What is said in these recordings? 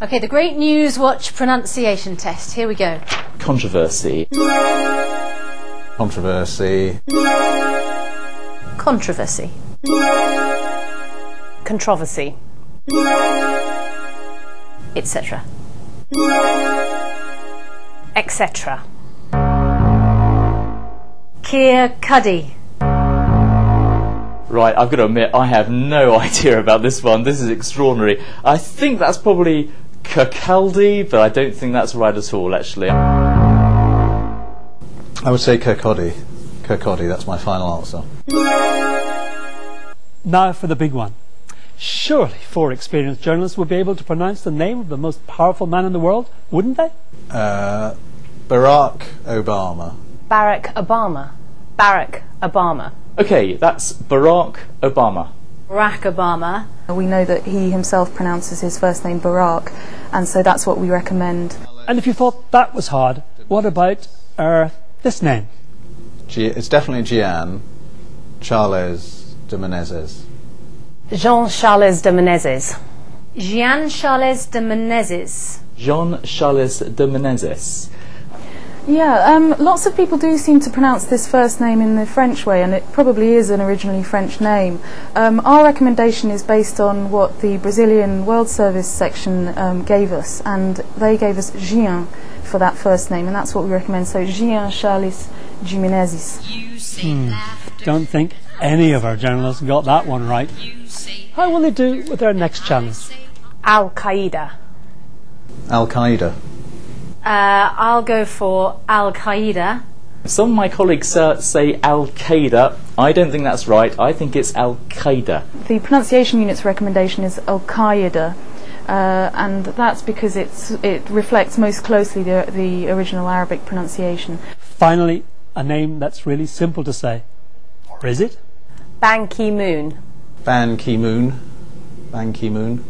Okay, the Great News Watch pronunciation test. Here we go. Controversy. Controversy. Controversy. Controversy. Etc. Etc. Keir Cuddy. Right, I've got to admit, I have no idea about this one. This is extraordinary. I think that's probably Kirkcaldy, but I don't think that's right at all, actually. I would say Kirkcaldy. Kirkcaldy, that's my final answer. Now for the big one. Surely 4 experienced journalists would be able to pronounce the name of the most powerful man in the world, wouldn't they? Barack Obama. Barack Obama. Barack Obama. Okay, that's Barack Obama. Barack Obama. We know that he himself pronounces his first name Barack, and so that's what we recommend. And if you thought that was hard, what about this name? It's definitely Jean Charles de Menezes. Jean Charles de Menezes. Jean Charles de Menezes. Jean Charles de Menezes. Yeah, lots of people do seem to pronounce this first name in the French way, and it probably is an originally French name. Our recommendation is based on what the Brazilian World Service section gave us, and they gave us Jean for that first name, and that's what we recommend. So Jean Charles de Menezes. Don't think any of our journalists got that one right. How will they do with their next challenge? Al-Qaeda. Al-Qaeda. I'll go for Al-Qaeda. Some of my colleagues say Al-Qaeda. I don't think that's right. I think it's Al-Qaeda. The pronunciation unit's recommendation is Al-Qaeda, and that's because it reflects most closely the original Arabic pronunciation. Finally, a name that's really simple to say. Or is it? Ban Ki-moon. Ban Ki-moon. Ban Ki-moon.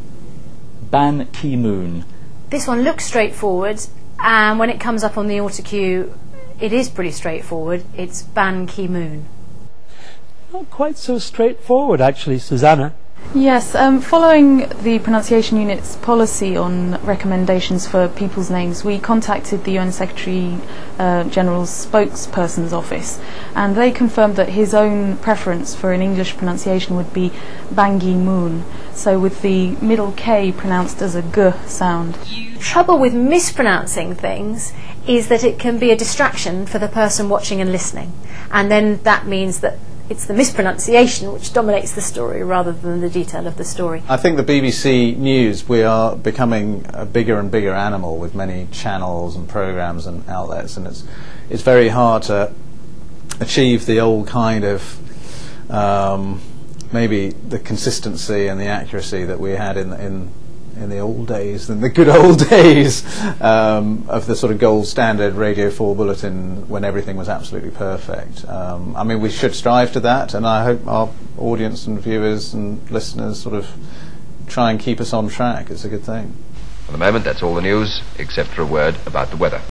Ban Ki-moon. This one looks straightforward, and when it comes up on the autocue, it is pretty straightforward. It's Ban Ki-moon. Not quite so straightforward, actually, Susannah. Yes, following the pronunciation unit's policy on recommendations for people's names, we contacted the UN Secretary General's spokesperson's office, and they confirmed that his own preference for an English pronunciation would be Bangui Moon, so with the middle K pronounced as a G sound. The trouble with mispronouncing things is that it can be a distraction for the person watching and listening, and then that means that it's the mispronunciation which dominates the story rather than the detail of the story. I think the BBC News, we are becoming a bigger and bigger animal with many channels and programmes and outlets, and it's very hard to achieve the old kind of maybe the consistency and the accuracy that we had in the old days, in the good old days of the sort of gold standard Radio 4 bulletin when everything was absolutely perfect. I mean, we should strive to that, and I hope our audience and viewers and listeners sort of try and keep us on track. It's a good thing. For the moment, that's all the news, except for a word about the weather.